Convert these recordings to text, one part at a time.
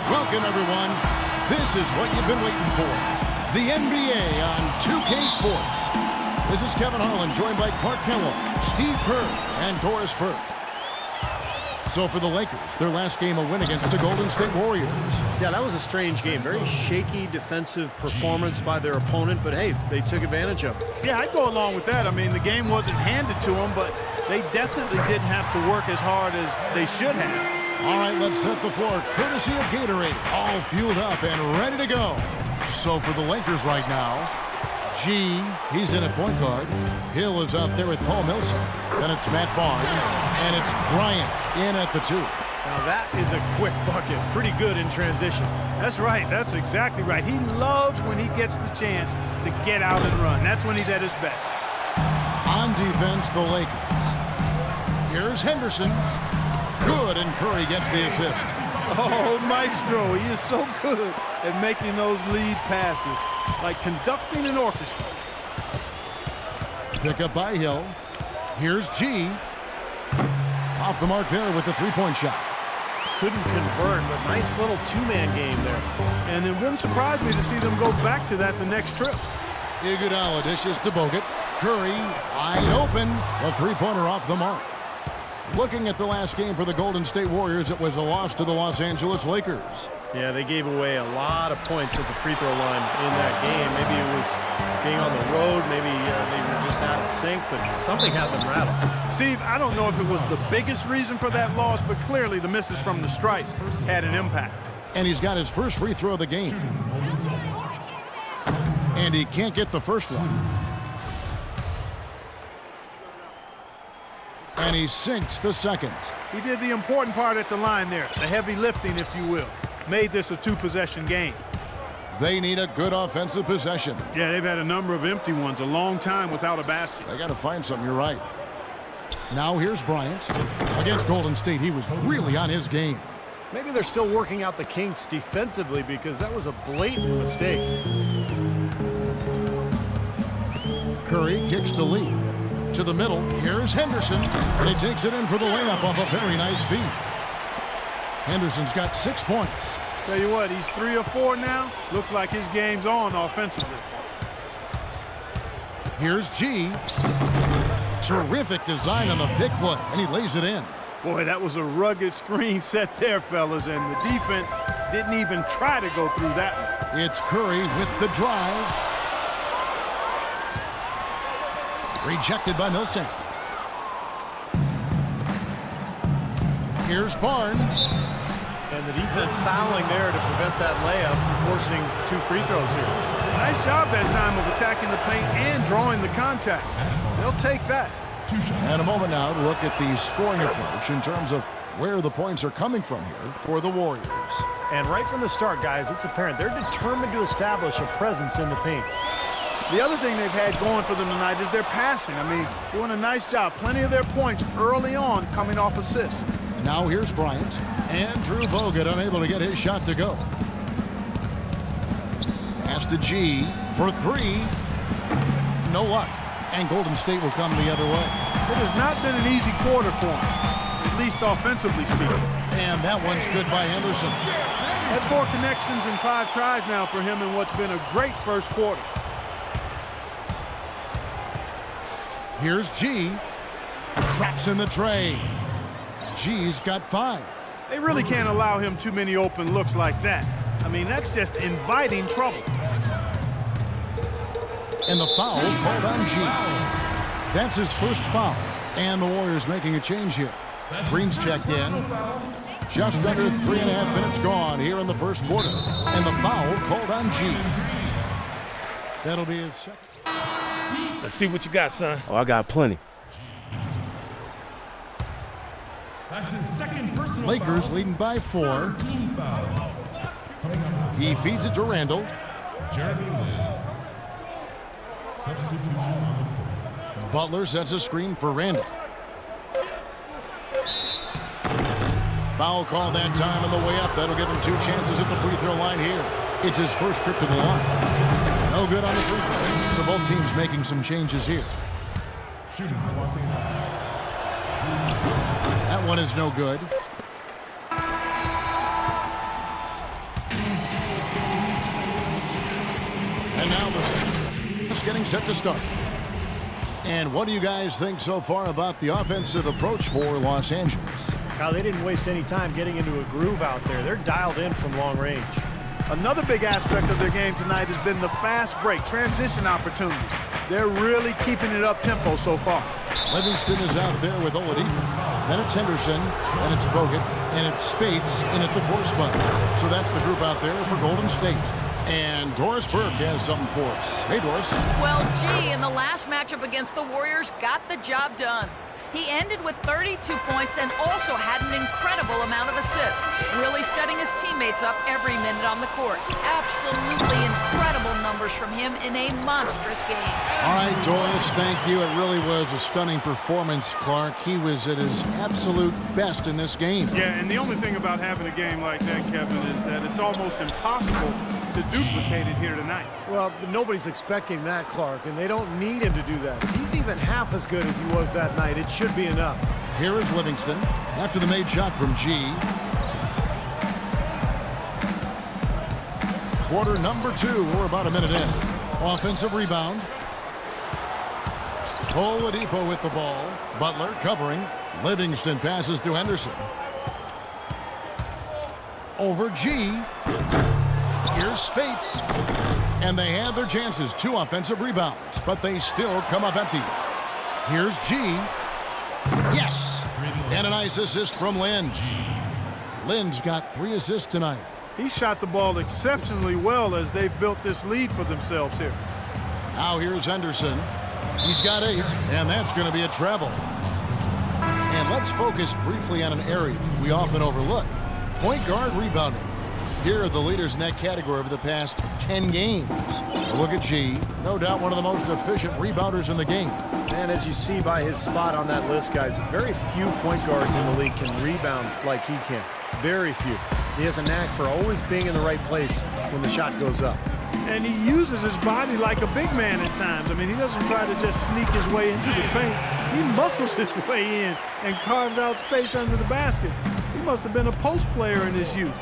Welcome, everyone. This is what you've been waiting for. The NBA on 2K Sports. This is Kevin Harlan, joined by Clark Kellogg, Steve Kerr, and Doris Burke. So for the Lakers, their last game a win against the Golden State Warriors. Yeah, that was a strange game. Very shaky defensive performance by their opponent, but hey, they took advantage of it. Yeah, I'd go along with that. I mean, the game wasn't handed to them, but they definitely didn't have to work as hard as they should have. All right, let's set the floor courtesy of Gatorade. All fueled up and ready to go. So for the Lakers right now, G, he's in at point guard. Hill is out there with Paul Millsap. Then it's Matt Barnes, and it's Bryant in at the 2. Now that is a quick bucket. Pretty good in transition. That's right. That's exactly right. He loves when he gets the chance to get out and run. That's when he's at his best. On defense, the Lakers. Here's Henderson. Good, and Curry gets the assist. Oh, maestro, he is so good at making those lead passes, like conducting an orchestra. Pick up by Hill. Here's G. Off the mark there with the three-point shot. Couldn't convert, but nice little two-man game there. And it wouldn't surprise me to see them go back to that the next trip. Iguodala dishes to Bogut. Curry wide open. The three-pointer off the mark. Looking at the last game for the Golden State Warriors, it was a loss to the Los Angeles Lakers. Yeah, they gave away a lot of points at the free throw line in that game. Maybe it was being on the road. Maybe they were just out of sync, but something had them rattled. Steve, I don't know if it was the biggest reason for that loss, but clearly the misses from the stripe had an impact. And he's got his first free throw of the game. And he can't get the first one. And he sinks the second. He did the important part at the line there, the heavy lifting, if you will. Made this a two-possession game. They need a good offensive possession. Yeah, they've had a number of empty ones, a long time without a basket. They got to find something, you're right. Now here's Bryant. Against Golden State, he was really on his game. Maybe they're still working out the kinks defensively because that was a blatant mistake. Curry kicks to Lee. To the middle, here's Henderson, and he takes it in for the layup off a very nice feed. Henderson's got 6 points. Tell you what, he's 3 or 4 now. Looks like his game's on offensively. Here's G. Terrific design on the pick play, and he lays it in. Boy, that was a rugged screen set there, fellas, and the defense didn't even try to go through that one. It's Curry with the drive. Rejected by Millsap. Here's Barnes. And the defense fouling there to prevent that layup, forcing 2 free throws here. Nice job that time of attacking the paint and drawing the contact. They'll take that. And a moment now to look at the scoring approach in terms of where the points are coming from here for the Warriors. And right from the start, guys, it's apparent they're determined to establish a presence in the paint. The other thing they've had going for them tonight is their passing. I mean, doing a nice job. Plenty of their points early on coming off assists. Now here's Bryant. Andrew Bogut unable to get his shot to go. Pass to G for 3. No luck. And Golden State will come the other way. It has not been an easy quarter for him, at least offensively speaking. And that one's good by Henderson. That's 4 connections and 5 tries now for him in what's been a great first quarter. Here's G. Traps in the tray. G's got 5. They really can't allow him too many open looks like that. I mean, that's just inviting trouble. And the foul called on G. That's his first foul. And the Warriors making a change here. Green's checked in. Just under 3.5 minutes gone here in the first quarter. And the foul called on G. That'll be his second. Let's see what you got, son. Oh, I got plenty. That's his second personal Lakers foul. leading by 4. Team foul. He feeds it to Randall. Jeremy Lin. Substitution on the court. Butler sets a screen for Randall. Foul call that time on the way up. That'll give him 2 chances at the free throw line here. It's his first trip to the line. No good on the free throw. So both teams making some changes here. Shooting for Los Angeles. That one is no good. scoring set to start. And what do you guys think so far about the offensive approach for Los Angeles? Now, they didn't waste any time getting into a groove out there. They're dialed in from long range. Another big aspect of their game tonight has been the fast break, transition opportunities. They're really keeping it up-tempo so far. Livingston is out there with Oladipo. Then it's Henderson, then it's Bogut, and it's Spates in at the 4 spot. So that's the group out there for Golden State. And Doris Burke has something for us. Hey, Doris. Well, gee, in the last matchup against the Warriors, got the job done. He ended with 32 points and also had an incredible amount of assists, really setting his teammates up every minute on the court. Absolutely incredible numbers from him in a monstrous game. All right, Doris, thank you. It really was a stunning performance, Clark. He was at his absolute best in this game. Yeah, and the only thing about having a game like that, Kevin, is that it's almost impossible to duplicate it here tonight. Well, nobody's expecting that, Clark, and they don't need him to do that. If he's even half as good as he was that night, it should be enough. Here is Livingston after the made shot from G. Quarter number 2. We're about a minute in. Offensive rebound. Oladipo with the ball. Butler covering. Livingston passes to Henderson. Over G. Here's Spates. And they had their chances. 2 offensive rebounds, but they still come up empty. Here's G. Yes! And a nice assist from Lynn. Lynn's got 3 assists tonight. He shot the ball exceptionally well as they've built this lead for themselves here. Now here's Henderson. He's got 8, and that's going to be a travel. And let's focus briefly on an area we often overlook. Point guard rebounding. Here are the leaders in that category over the past 10 games. Look at G. No doubt one of the most efficient rebounders in the game. And as you see by his spot on that list, guys, very few point guards in the league can rebound like he can. Very few. He has a knack for always being in the right place when the shot goes up. And he uses his body like a big man at times. I mean, he doesn't try to just sneak his way into the paint. He muscles his way in and carves out space under the basket. He must have been a post player in his youth.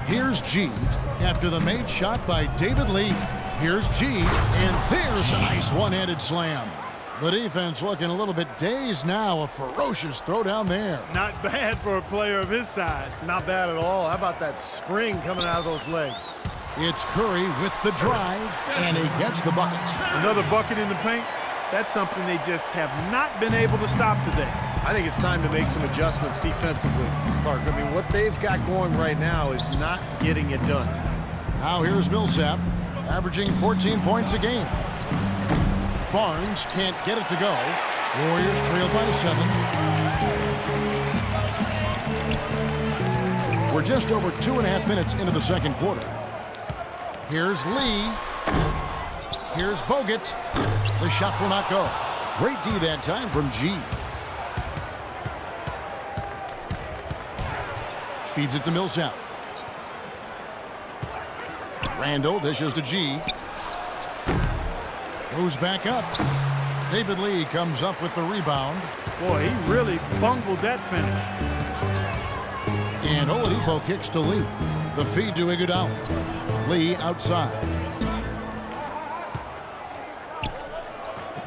Here's G after the made shot by David Lee. Here's G, and there's a nice one-handed slam. The defense looking a little bit dazed now. A ferocious throw down there. Not bad for a player of his size. Not bad at all. How about that spring coming out of those legs? It's Curry with the drive, and he gets the bucket. Another bucket in the paint. That's something they just have not been able to stop today. I think it's time to make some adjustments defensively, Clark. I mean, what they've got going right now is not getting it done. Now here's Millsap, averaging 14 points a game. Barnes can't get it to go. Warriors trail by 7. We're just over 2.5 minutes into the second quarter. Here's Lee. Here's Bogut. The shot will not go. Great D that time from G. Feeds it to Millsap. Randall dishes to G. Moves back up. David Lee comes up with the rebound. Boy, he really bungled that finish. And Oladipo kicks to Lee. The feed to Iguodala. Lee outside.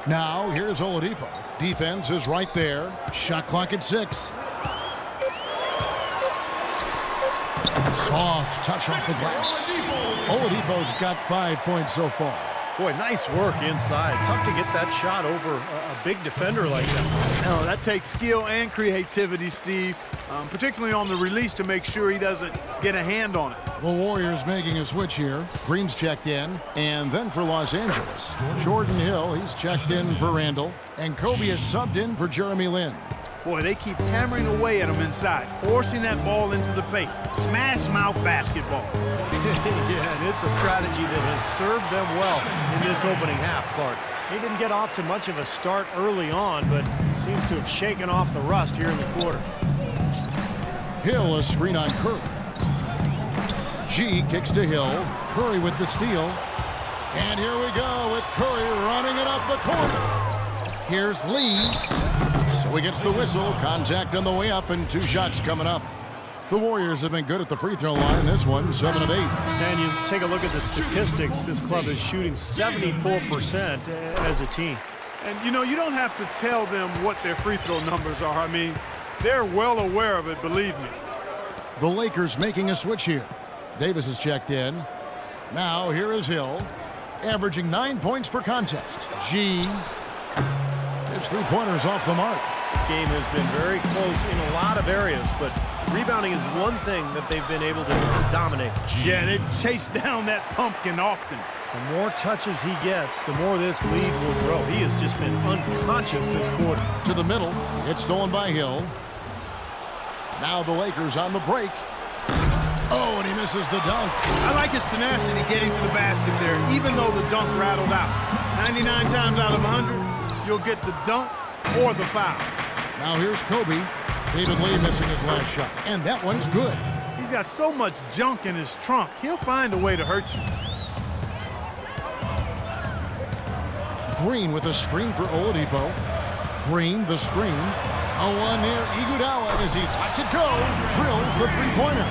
Now here's Oladipo. Defense is right there. Shot clock at 6. Soft touch off the glass. Oladipo's got 5 points so far. Boy, nice work inside. Tough to get that shot over a big defender like that. No, that takes skill and creativity, Steve, particularly on the release to make sure he doesn't get a hand on it. The Warriors making a switch here. Green's checked in. And then for Los Angeles, Jordan Hill, he's checked in for Randall. And Kobe is subbed in for Jeremy Lin. Boy, they keep hammering away at him inside, forcing that ball into the paint. Smash mouth basketball. Yeah, and it's a strategy that has served them well in this opening half, Clark. They didn't get off to much of a start early on, but seems to have shaken off the rust here in the quarter. Hill, a screen on Curry. G kicks to Hill. Curry with the steal. And here we go with Curry running it up the court. Here's Lee. So he gets the whistle. Contact on the way up and 2 shots coming up. The Warriors have been good at the free throw line. This one, 7 of 8. And you take a look at the statistics. This club is shooting 74% as a team. And, you know, you don't have to tell them what their free throw numbers are. I mean, they're well aware of it, believe me. The Lakers making a switch here. Davis is checked in. Now here is Hill, averaging 9 points per contest. G. His three-pointers off the mark. This game has been very close in a lot of areas, but rebounding is one thing that they've been able to dominate. Yeah, they've chased down that pumpkin often. The more touches he gets, the more this lead will grow. He has just been unconscious this quarter. To the middle. It's stolen by Hill. Now the Lakers on the break. Oh, and he misses the dunk. I like his tenacity getting to the basket there, even though the dunk rattled out. 99 times out of 100, you'll get the dunk or the foul. Now here's Kobe. David Lee missing his last shot. And that one's good. He's got so much junk in his trunk, he'll find a way to hurt you. Green with a screen for Oladipo. Green, the screen. A one near Iguodala as he lets it go. Drills the three-pointer.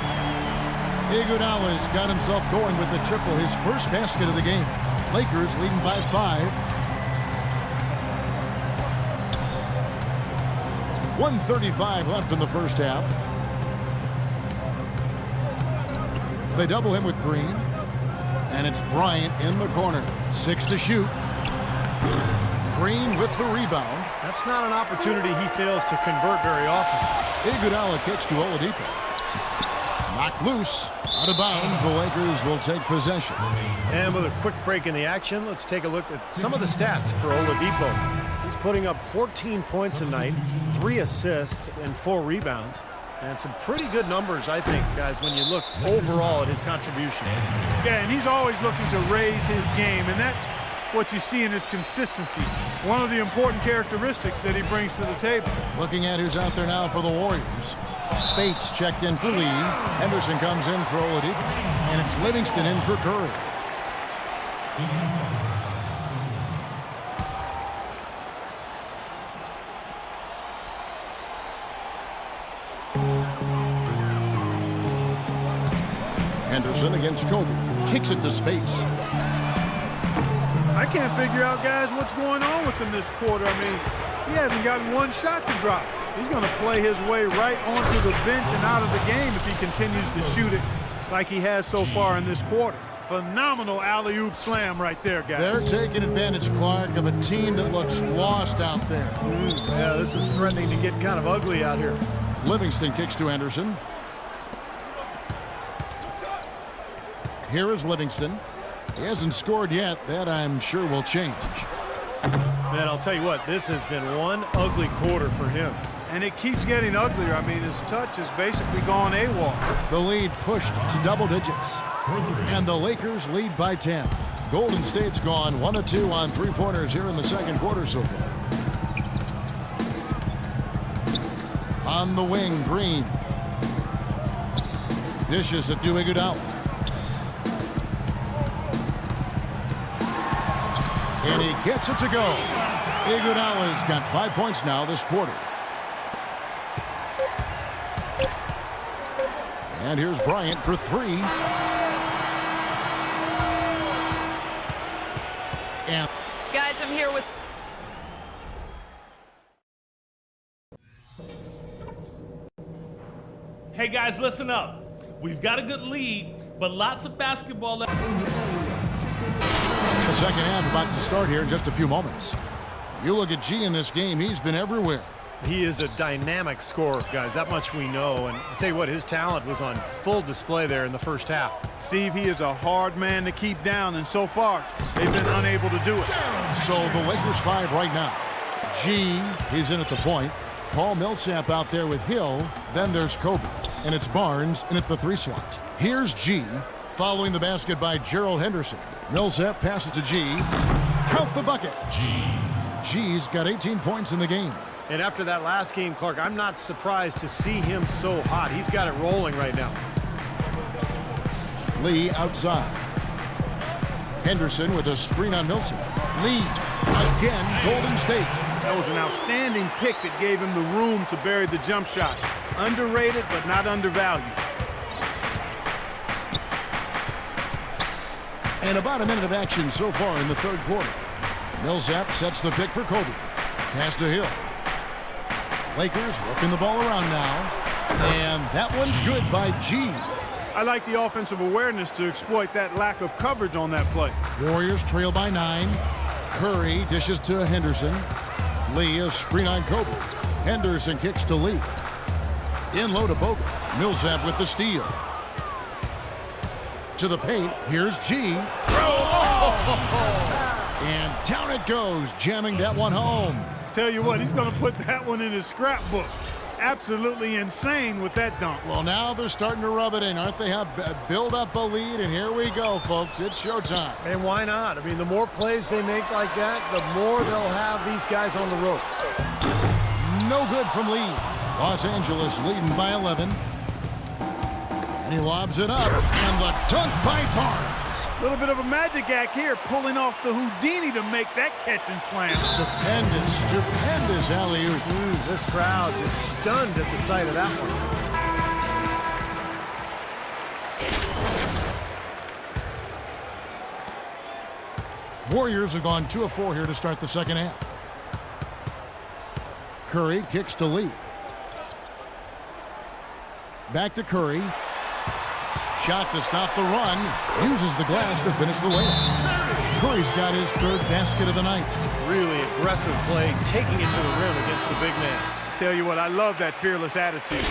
Iguodala's got himself going with the triple, his first basket of the game. Lakers leading by 5. 1:35 left in the first half. They double him with Green. And it's Bryant in the corner. 6 to shoot. Green with the rebound. That's not an opportunity he fails to convert very often. Iguodala kicks to Oladipo. Knocked loose. Out of bounds. The Lakers will take possession. And with a quick break in the action, let's take a look at some of the stats for Oladipo. He's putting up 14 points a night, 3 assists, and 4 rebounds. And some pretty good numbers, I think, guys, when you look overall at his contribution. Yeah, and he's always looking to raise his game, and that's what you see in his consistency. One of the important characteristics that he brings to the table. Looking at who's out there now for the Warriors. Spates checked in for Lee. Henderson comes in for Oladipo. And it's Livingston in for Curry. Henderson against Kobe. Kicks it to Spates. I can't figure out, guys, what's going on with him this quarter. I mean, he hasn't gotten one shot to drop. He's going to play his way right onto the bench and out of the game if he continues to shoot it like he has so far in this quarter. Phenomenal alley-oop slam right there, guys. They're taking advantage, Clark, of a team that looks lost out there. Yeah, this is threatening to get kind of ugly out here. Livingston kicks to Henderson. Here is Livingston. He hasn't scored yet. That, I'm sure, will change. Man, I'll tell you what, this has been one ugly quarter for him. And it keeps getting uglier. I mean, his touch has basically gone AWOL. The lead pushed to double digits. And the Lakers lead by 10. Golden State's gone 1 of 2 on three-pointers here in the second quarter so far. On the wing, Green. Dishes it to Iguodala. And he gets it to go. Iguodala's got 5 points now this quarter. And here's Bryant for 3. And Guys, I'm here with... Hey guys, listen up. We've got a good lead, but lots of basketball left. the second half about to start here in just a few moments. You look at G in this game, he's been everywhere. He is a dynamic scorer, guys. That much we know. And I'll tell you what, his talent was on full display there in the first half. Steve, he is a hard man to keep down, and so far, they've been unable to do it. So the Lakers 5 right now. G, he's in at the point. Paul Millsap out there with Hill. Then there's Kobe. And it's Barnes in at the 3 slot. Here's G, following the basket by Gerald Henderson. Millsap passes to G. Count the bucket. G's got 18 points in the game. And after that last game, Clark, I'm not surprised to see him so hot. He's got it rolling right now. Lee outside. Henderson with a screen on Millsap. Lee again, Golden State. That was an outstanding pick that gave him the room to bury the jump shot. Underrated, but not undervalued. And about a minute of action so far in the third quarter. Millsap sets the pick for Kobe. Pass to Hill. Lakers working the ball around now. And that one's good by G. I like the offensive awareness to exploit that lack of coverage on that play. Warriors trail by 9. Curry dishes to Henderson. Lee a screen on Kobe. Henderson kicks to Lee. In low to Bogut. Millsap with the steal. To the paint. Here's G. And down it goes, jamming that one home. Tell you what, he's going to put that one in his scrapbook. Absolutely insane with that dunk. Well, now they're starting to rub it in, aren't they? Build up a lead, and here we go, folks. It's showtime. And why not? I mean, the more plays they make like that, the more they'll have these guys on the ropes. No good from Lee. Los Angeles leading by 11. And he lobs it up, and the dunk by Barnes. A little bit of a magic act here, pulling off the Houdini to make that catch and slam. Stupendous alley-oop. This crowd just stunned at the sight of that one. Warriors have gone 2 of 4 here to start the second half. Curry kicks to Lee. Back to Curry. Shot to stop the run. Uses the glass to finish the layup. Curry's got his third basket of the night. Really aggressive play, taking it to the rim against the big man. Tell you what, I love that fearless attitude.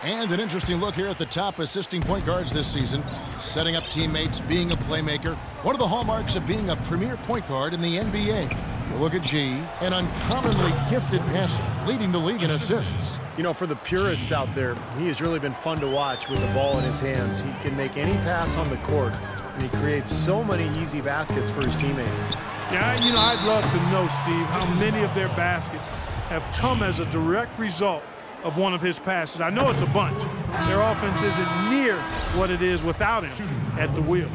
And an interesting look here at the top assisting point guards this season. Setting up teammates, being a playmaker. One of the hallmarks of being a premier point guard in the NBA. You look at G, an uncommonly gifted passer, leading the league in assists. You know, for the purists out there, he has really been fun to watch with the ball in his hands. He can make any pass on the court, and he creates so many easy baskets for his teammates. Yeah, you know, I'd love to know, Steve, how many of their baskets have come as a direct result of one of his passes. I know it's a bunch. Their offense isn't near what it is without him at the wheel.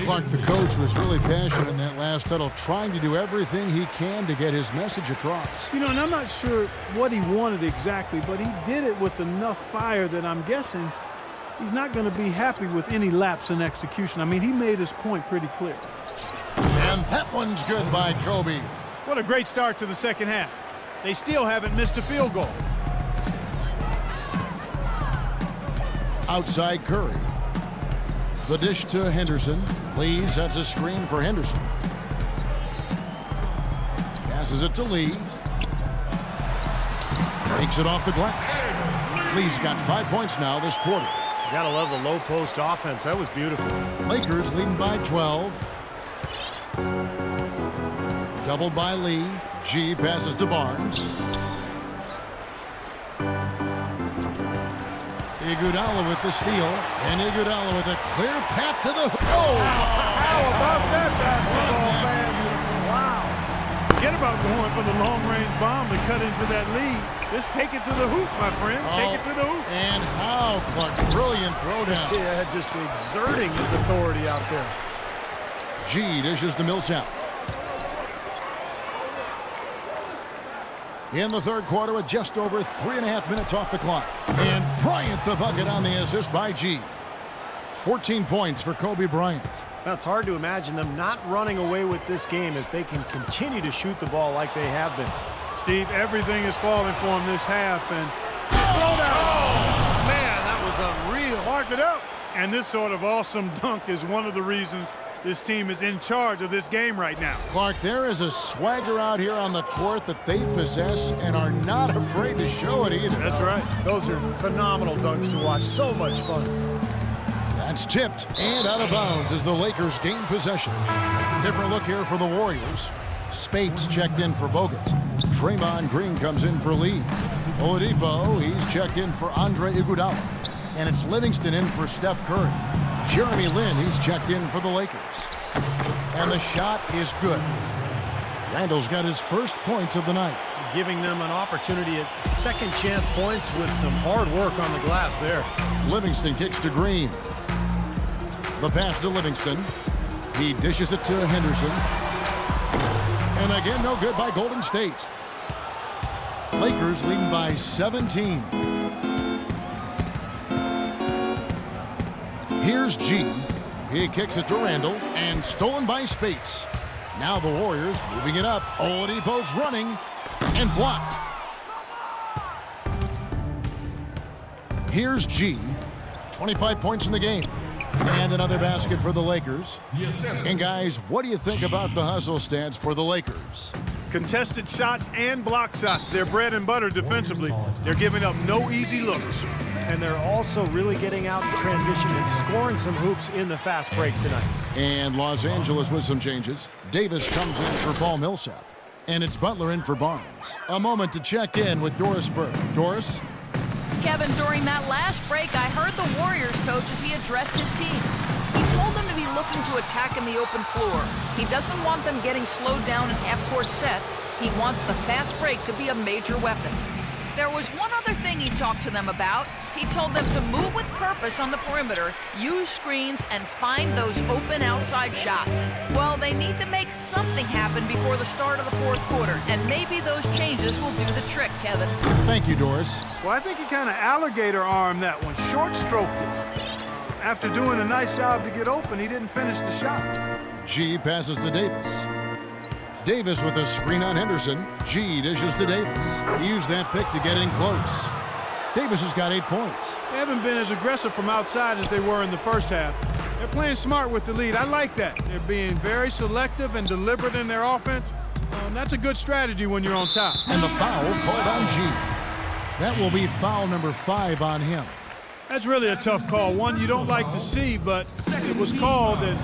Clark, the coach, was really passionate in that last huddle, trying to do everything he can to get his message across. You know, and I'm not sure what he wanted exactly, but he did it with enough fire that I'm guessing he's not going to be happy with any lapse in execution. I mean, he made his point pretty clear. And that one's good by Kobe. What a great start to the second half. They still haven't missed a field goal. Outside Curry. The dish to Henderson. Lee sets a screen for Henderson. Passes it to Lee. Takes it off the glass. Lee's got 5 points now this quarter. You gotta love the low post offense. That was beautiful. Lakers leading by 12. Doubled by Lee. G passes to Barnes. Iguodala with the steal, and Iguodala with a clear path to the hoop. Oh! How about that basketball, man? Wow. Forget about going for the long-range bomb to cut into that lead. Just take it to the hoop, my friend. Take it to the hoop. And how, Clark, brilliant throwdown. Yeah, just exerting his authority out there. G dishes to Millsap. In the third quarter with just over 3.5 minutes off the clock. And Bryant the bucket on the assist by G. 14 points for Kobe Bryant. Now, it's hard to imagine them not running away with this game if they can continue to shoot the ball like they have been. Steve, everything is falling for him this half, and Oh, man, that was unreal. mark it up. And this sort of awesome dunk is one of the reasons this team is in charge of this game right now. Clark, there is a swagger out here on the court that they possess and are not afraid to show it either. That's right. Those are phenomenal dunks to watch. So much fun. That's tipped and out of bounds as the Lakers gain possession. Different look here for the Warriors. Spates checked in for Bogut. Draymond Green comes in for Lee. Oladipo, he's checked in for Andre Iguodala. And it's Livingston in for Steph Curry. Jeremy Lin, he's checked in for the Lakers. And the shot is good. Randall's got his first points of the night. Giving them an opportunity at second chance points with some hard work on the glass there. Livingston kicks to Green. The pass to Livingston. He dishes it to Henderson. And again, no good by Golden State. Lakers leading by 17. Here's G. He kicks it to Randall and stolen by Spates. Now the Warriors moving it up. Oladipo's running and blocked. Here's G. 25 points in the game. And another basket for the Lakers. And guys, what do you think about the hustle stats for the Lakers? Contested shots and block shots. They're bread and butter defensively. They're giving up no easy looks. And they're also really getting out in transition and scoring some hoops in the fast break tonight. And Los Angeles with some changes. Davis comes in for Paul Millsap. And it's Butler in for Barnes. A moment to check in with Doris Burke. Doris? Kevin, during that last break, I heard the Warriors coach as he addressed his team. He told them to be looking to attack in the open floor. He doesn't want them getting slowed down in half-court sets. He wants the fast break to be a major weapon. There was one other thing he talked to them about. He told them to move with purpose on the perimeter, use screens, and find those open outside shots. Well, they need to make something happen before the start of the fourth quarter, and maybe those changes will do the trick, Kevin. Thank you, Doris. Well, I think he kind of alligator armed that one, short stroked it. After doing a nice job to get open, he didn't finish the shot. G passes to Davis. Davis with a screen on Henderson. G dishes to Davis. He used that pick to get in close. Davis has got 8 points. They haven't been as aggressive from outside as they were in the first half. They're playing smart with the lead. I like that. They're being very selective and deliberate in their offense. That's a good strategy when you're on top. And the foul called on G. That will be foul number 5 on him. That's really a tough call. One you don't like to see, but it was called, and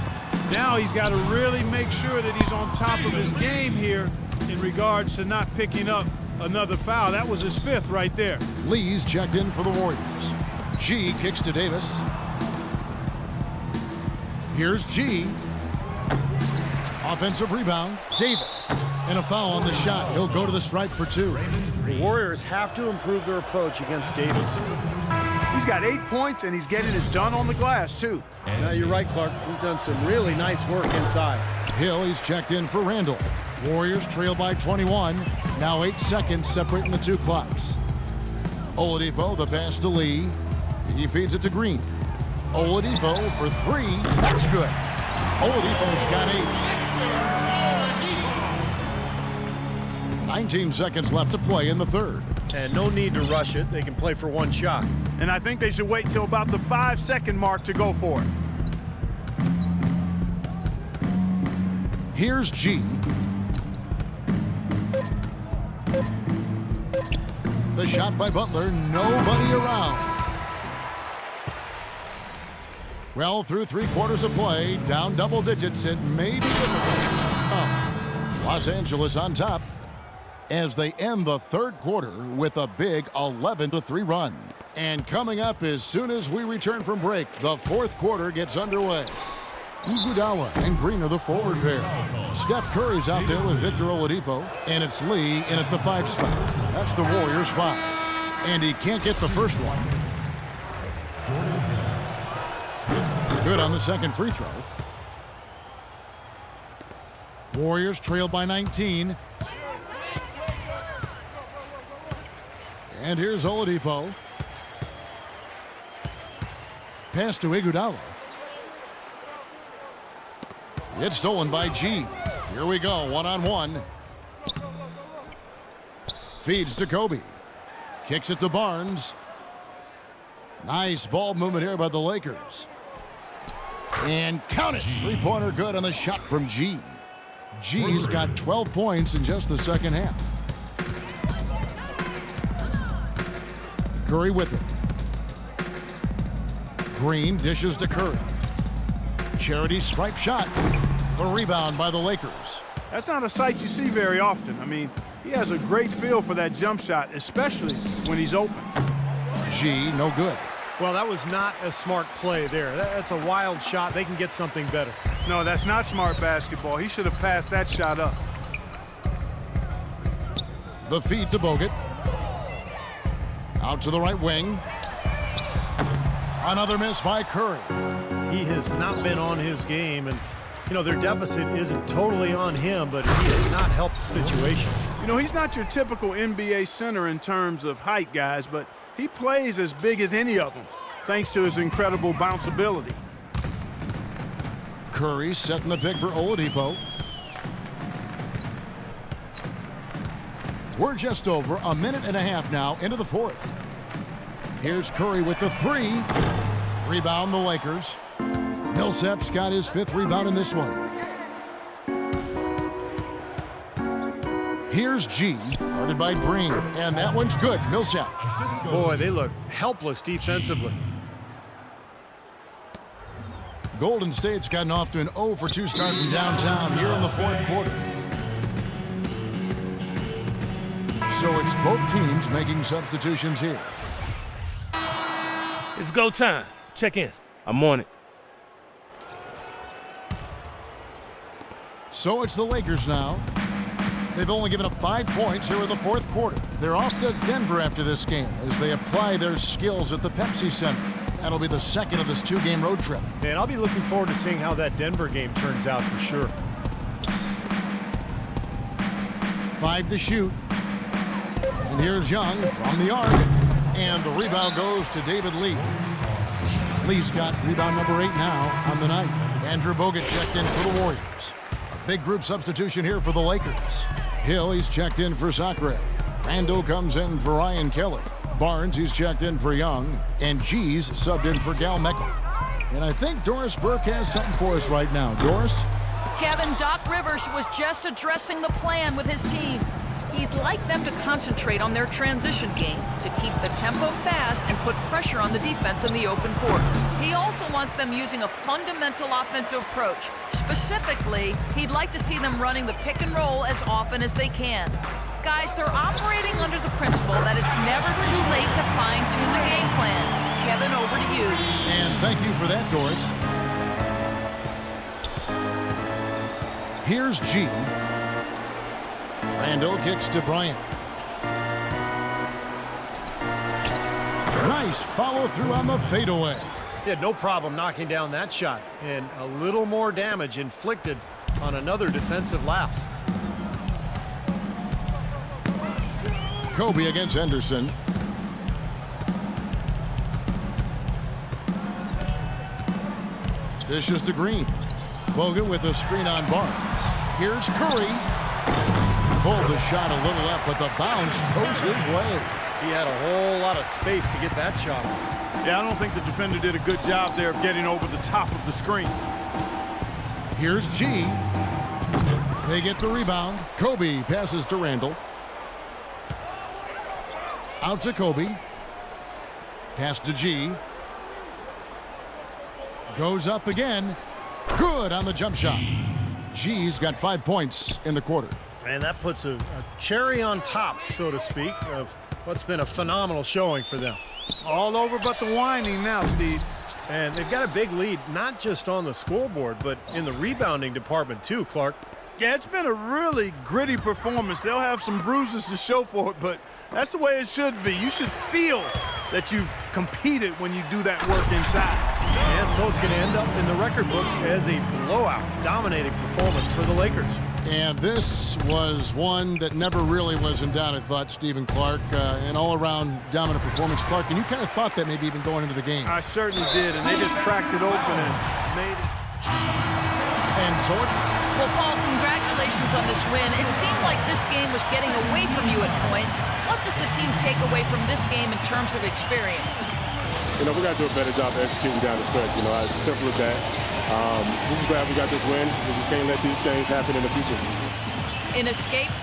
now he's got to really make sure that he's on top of his game here in regards to not picking up another foul. That was his 5th right there. Lee's checked in for the Warriors. G kicks to Davis. Here's G. Offensive rebound. Davis. And a foul on the shot. He'll go to the stripe for 2. The Warriors have to improve their approach against Davis. He's got 8 points, and he's getting it done on the glass, too. Now, you're right, Clark. He's done some really nice work inside. Hill, he's checked in for Randall. Warriors trail by 21. Now 8 seconds separating the 2 clocks. Oladipo, the pass to Lee. He feeds it to Green. Oladipo for 3. That's good. Oladipo's got 8. 19 seconds left to play in the third. And no need to rush it. They can play for 1 shot. And I think they should wait till about the 5-second mark to go for it. Here's G. The shot by Butler, nobody around. Well, through 3 quarters of play, down double digits, it may be difficult. Los Angeles on top as they end the third quarter with a big 11-3 run. And coming up as soon as we return from break, the fourth quarter gets underway. Iguodala and Green are the forward pair. Steph Curry's out there with Victor Oladipo, and it's Lee in at the 5 spot. That's the Warriors' foul. And he can't get the first one. Good on the second free throw. Warriors trail by 19. And here's Oladipo. Pass to Iguodala. It's stolen by G. Here we go, one-on-one. Feeds to Kobe. Kicks it to Barnes. Nice ball movement here by the Lakers. And count it. Three-pointer good on the shot from G. G's got 12 points in just the second half. Curry with it. Green dishes to Curry. Charity stripe shot. The rebound by the Lakers. That's not a sight you see very often. I mean, he has a great feel for that jump shot, especially when he's open. G, no good. Well, that was not a smart play there. That's a wild shot. They can get something better. No, that's not smart basketball. He should have passed that shot up. The feed to Bogut. Out to the right wing. Another miss by Curry. He has not been on his game, and, you know, their deficit isn't totally on him, but he has not helped the situation. You know, he's not your typical NBA center in terms of height, guys, but he plays as big as any of them, thanks to his incredible bounceability. Curry setting the pick for Oladipo. We're just over a minute and a half now into the fourth. Here's Curry with the three. Rebound the Lakers. Millsap's got his 5th rebound in this one. Here's G, guarded by Green, and that one's good. Millsap. Boy, they look helpless defensively. Golden State's gotten off to an 0 for 2 start from downtown here in the fourth quarter. So it's both teams making substitutions here. It's go time. Check in. I'm on it. So it's the Lakers now. They've only given up 5 points here in the fourth quarter. They're off to Denver after this game as they apply their skills at the Pepsi Center. That'll be the second of this 2-game road trip. And I'll be looking forward to seeing how that Denver game turns out for sure. 5 to shoot. And here's Young from the arc. And the rebound goes to David Lee. Lee's got rebound number 8 now on the night. Andrew Bogut checked in for the Warriors. A big group substitution here for the Lakers. Hill, he's checked in for Sacre. Randall comes in for Ryan Kelly. Barnes, he's checked in for Young. And G's subbed in for Gal Meckel. And I think Doris Burke has something for us right now. Doris? Kevin, Doc Rivers was just addressing the plan with his team. He'd like them to concentrate on their transition game to keep the tempo fast and put pressure on the defense in the open court. He also wants them using a fundamental offensive approach. Specifically, he'd like to see them running the pick and roll as often as they can. Guys, they're operating under the principle that it's never too late to fine-tune the game plan. Kevin, over to you. And thank you for that, Doris. Here's G. Randall kicks to Bryant. Nice follow through on the fadeaway. He had no problem knocking down that shot, and a little more damage inflicted on another defensive lapse. Kobe against Henderson. Dishes to Green. Bogut with a screen on Barnes. Here's Curry. Pulled the shot a little up, but the bounce goes his way. He had a whole lot of space to get that shot off. Yeah, I don't think the defender did a good job there of getting over the top of the screen. Here's G. They get the rebound. Kobe passes to Randall. Out to Kobe. Pass to G. Goes up again. Good on the jump shot. G's got 5 points in the quarter. And that puts a cherry on top, so to speak, of what's been a phenomenal showing for them. All over but the whining now, Steve. And they've got a big lead, not just on the scoreboard, but in the rebounding department too, Clark. Yeah, it's been a really gritty performance. They'll have some bruises to show for it, but that's the way it should be. You should feel that you've competed when you do that work inside. And so it's going to end up in the record books as a blowout, dominating performance for the Lakers. And this was one that never really was in doubt, I thought, Stephen Clark. An all-around dominant performance. Clark, and you kind of thought that maybe even going into the game. I certainly did, and they just cracked it open and made it. And so Well, Paul, congratulations on this win. It seemed like this game was getting away from you at points. What does the team take away from this game in terms of experience? We got to do a better job of executing down the stretch. As simple as that. Just glad we got this win. We just can't let these things happen in the future. In Escape,